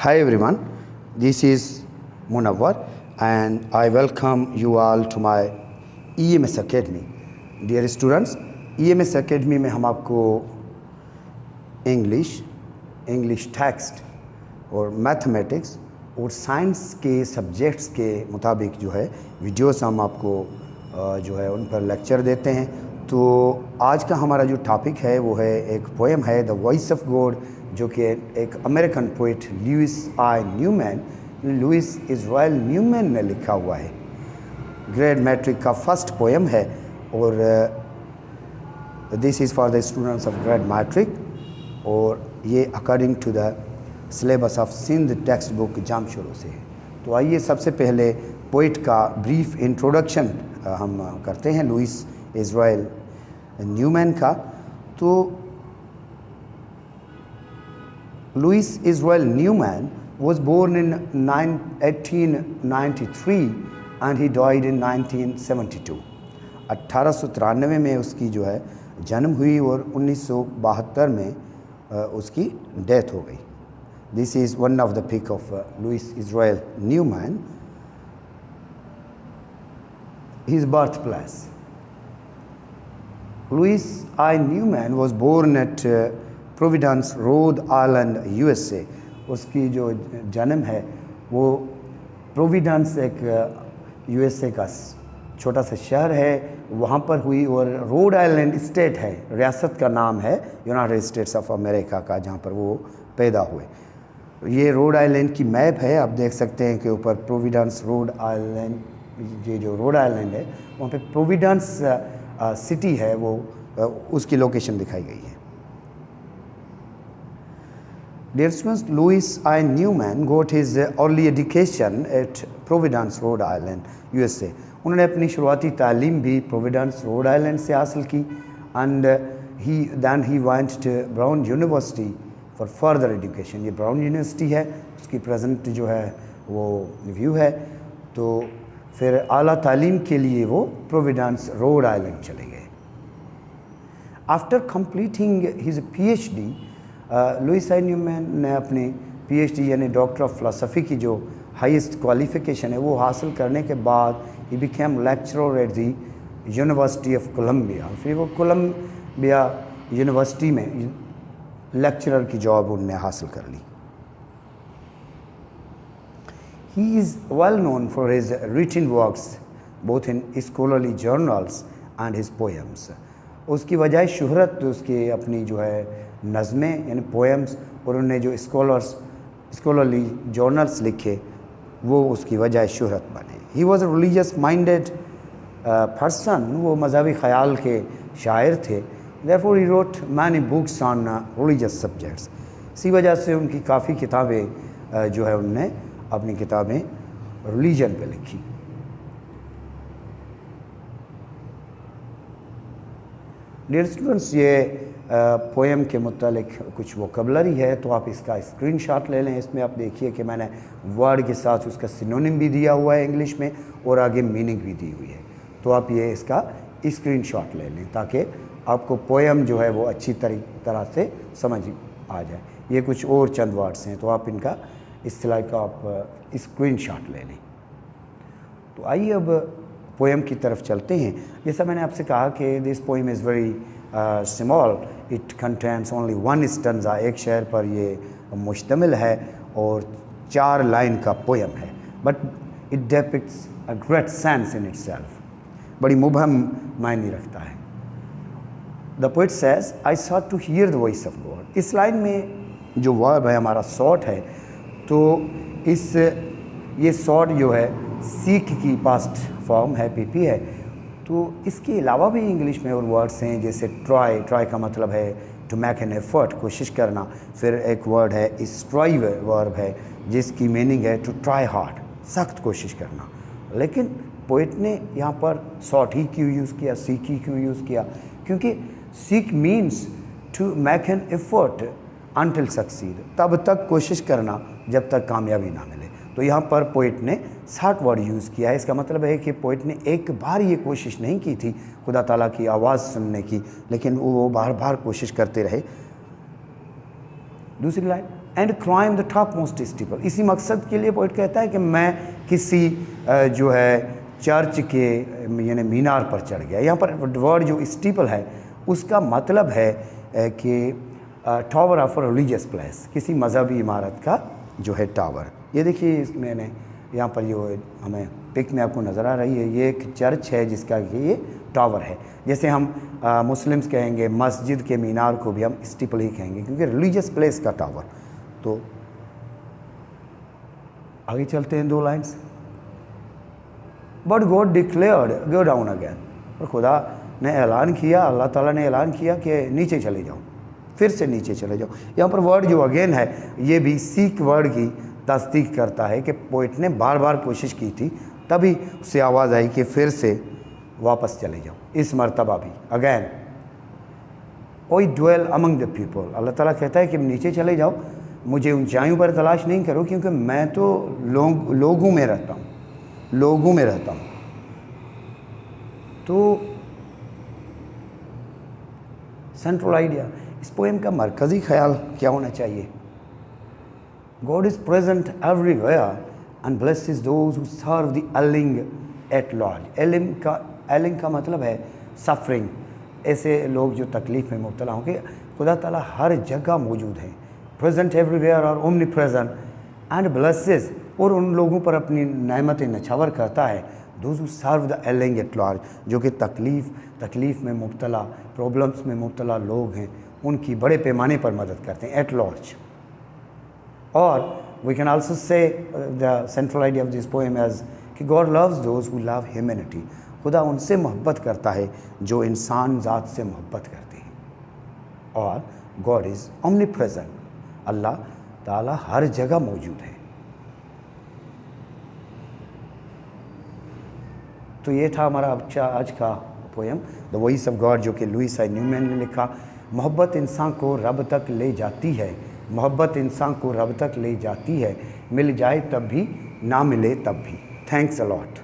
Hi everyone, this is Munawwar and I welcome you all to my EMS Academy. Dear students, EMS Academy में हम आपको English text और mathematics और science के subjects के मुताबिक जो है वीडियोस हम आपको जो है उन पर लेक्चर देते हैं। तो आज का हमारा जो टॉपिक है वो है एक पोएम है द वॉइस ऑफ गॉड, जो कि एक American poet Louis Israel Newman ने लिखा हुआ है। ग्रेड मैट्रिक का फर्स्ट पोएम है और this is for the students of grade matric और ये according to the syllabus of Sindh text book Jamshoro से है। तो आइए सबसे पहले पोइट का ब्रीफ इंट्रोडक्शन हम करते हैं लुइस इज़राइल न्यूमैन का। तो Louis Israel Newman was born in 1893 and he died in 1972. 1893 में उसकी जो है जन्म हुई और 1972 में उसकी डेथ हो गई। This is one of the pick of Louis Israel Newman. His birthplace. Louis I. Newman was born at Providence Rhode Island USA। उसकी जो जन्म है वो प्रोविडेंस एक USA का छोटा सा शहर है वहाँ पर हुई और रोड आइलैंड स्टेट है, रियासत का नाम है यूनाइटेड स्टेट्स ऑफ अमेरिका का, जहाँ पर वो पैदा हुए। ये रोड आइलैंड की मैप है, आप देख सकते हैं कि ऊपर प्रोविडेंस रोड आइलैंड, ये जो रोड आइलैंड है वहाँ पे प्रोविडेंस सिटी है वो उसकी लोकेशन दिखाई गई है। Dear students, Louis I. Newman got his early education at Providence, Rhode Island, USA. उन्होंने अपनी शुरुआती तालीम भी प्रोविडेंस रोड आइलैंड से हासिल की and then he went to Brown University for further education. ये ब्राउन यूनिवर्सिटी है, उसकी प्रेजेंट जो है वो व्यू है। तो फिर आला तालीम के लिए वो प्रोविडेंस रोड आइलैंड चले गए। After completing his PhD, Louis I Newman ने अपनी PhD यानी डॉक्टर ऑफ फिलोसफी की जो हाईएस्ट क्वालिफ़िकेशन है वो हासिल करने के बाद ही became lecturer at the university of Columbia. फिर वो कोलंबिया यूनिवर्सिटी में लेक्चरर की जॉब उनने हासिल कर ली। He is well known for his written works both in scholarly journals and his poems. उसकी वजह शोहरत उसकी अपनी जो है नज़में यानी पोएम्स और उन्होंने जो स्कॉलरली जर्नल्स लिखे वो उसकी वजह शोहरत बने। He was a religious minded person, वो मजहबी ख़याल के शायर थे। Therefore he wrote many books on religious subjects. इसी वजह से उनकी काफ़ी किताबें जो है उनने अपनी किताबें रिलीजन पे लिखी। डियर स्टूडेंट्स, ये पोएम के मुतालिक कुछ वोकैबुलरी है तो आप इसका स्क्रीनशॉट ले लें। इसमें आप देखिए कि मैंने वर्ड के साथ उसका सिनोनिम भी दिया हुआ है इंग्लिश में और आगे मीनिंग भी दी हुई है। तो आप ये इसका स्क्रीनशॉट ले लें ताकि आपको पोएम जो है वो अच्छी तरह से समझ आ जाए। ये कुछ और चंद वर्ड्स हैं तो आप इनका इस तरह का आप स्क्रीनशॉट ले लें। तो आइए अब पोएम की तरफ चलते हैं। जैसा मैंने आपसे कहा कि this poem is very small, it contains only one stanza, एक शेर पर ये मुश्तमिल है और 4 लाइन का पोएम है। But it depicts a great sense in itself, बड़ी मुबहम मायने रखता है। The poet says I sought to hear the voice of God. इस लाइन में जो वर्ब है हमारा सॉट है, तो ये सॉट जो है सीक की पास्ट फॉर्म है, PP है। तो इसके अलावा भी इंग्लिश में और वर्ड्स हैं जैसे ट्राई का मतलब है टू मेक एन एफर्ट, कोशिश करना। फिर एक वर्ड है स्ट्राइव वर्ब है जिसकी मीनिंग है टू ट्राई हार्ड, सख्त कोशिश करना। लेकिन पोइट ने यहाँ पर सॉट ही क्यों यूज़ किया, सीक ही क्यों यूज़ किया? क्योंकि seek means to make an effort until succeed, तब तक कोशिश करना जब तक कामयाबी ना मिले। तो यहाँ पर पोइट ने 60 वर्ड यूज़ किया है। इसका मतलब है कि पोइट ने एक बार ये कोशिश नहीं की थी खुदा ताला की आवाज़ सुनने की, लेकिन वो बार बार कोशिश करते रहे। दूसरी line, and climb the top most steeple. इसी मकसद के लिए पोइट कहता है कि मैं किसी जो है चर्च के यानी मीनार पर चढ़ गया। यहाँ पर वर्ड जो स्टीपल है उसका मतलब है कि टावर ऑफ रिलीजियस प्लेस, किसी मज़हबी इमारत का जो है टावर। ये देखिए मैंने यहाँ पर जो हमें पिक में आपको नज़र आ रही है, ये एक चर्च है जिसका कि ये टावर है। जैसे हम मुस्लिम्स कहेंगे मस्जिद के मीनार को भी हम स्टीपल ही कहेंगे क्योंकि रिलीजियस प्लेस का टावर। तो आगे चलते हैं 2 lines. But God declared go down again, और खुदा ने ऐलान किया, अल्लाह ताला ने ऐलान किया कि नीचे चले जाओ, फिर से नीचे चले जाओ। यहाँ पर वर्ड जो अगेन है ये भी सीक वर्ड की तस्दीक करता है कि पोइट ने बार बार कोशिश की थी, तभी उससे आवाज़ आई कि फिर से वापस चले जाओ, इस मर्तबा भी अगैन। ओई ड्वेल अमंग द पीपल, अल्लाह ताला कहता है कि नीचे चले जाओ, मुझे ऊंचाइयों पर तलाश नहीं करो क्योंकि मैं तो लोगों में रहता हूँ, लोगों में रहता हूँ। तो सेंट्रल आइडिया, इस पोएम का मरकज़ी ख्याल क्या होना चाहिए? God is present everywhere and blesses those who serve the ailing at large. Ailing का मतलब है सफरिंग, ऐसे लोग जो तकलीफ़ में मुब्तला होंगे। खुदा ताला हर जगह मौजूद है, प्रेजेंट एवरीवेयर और ओमनी प्रेजेंट एंड ब्लेसेस, और उन लोगों पर अपनी नेमतें नछावर करता है। Those who serve the ailing at large, जो कि तकलीफ़ में मुब्तला, प्रॉब्लम्स में मुब्तला लोग हैं, उनकी बड़े पैमाने पर मदद करते हैं, एट लार्ज। और we can also say the central idea of this poem as कि God loves those who love humanity, खुदा उनसे मोहब्बत करता है जो इंसान ज़ात से मोहब्बत करते हैं। और गॉड इज़ ओमनी प्रेजेंट, अल्लाह ताला हर जगह मौजूद है। तो ये था हमारा आज का poem the voice of God, जो कि लुइस आई न्यूमैन ने लिखा। मोहब्बत इंसान को रब तक ले जाती है, मोहब्बत इंसान को रब तक ले जाती है, मिल जाए तब भी, ना मिले तब भी। Thanks a lot.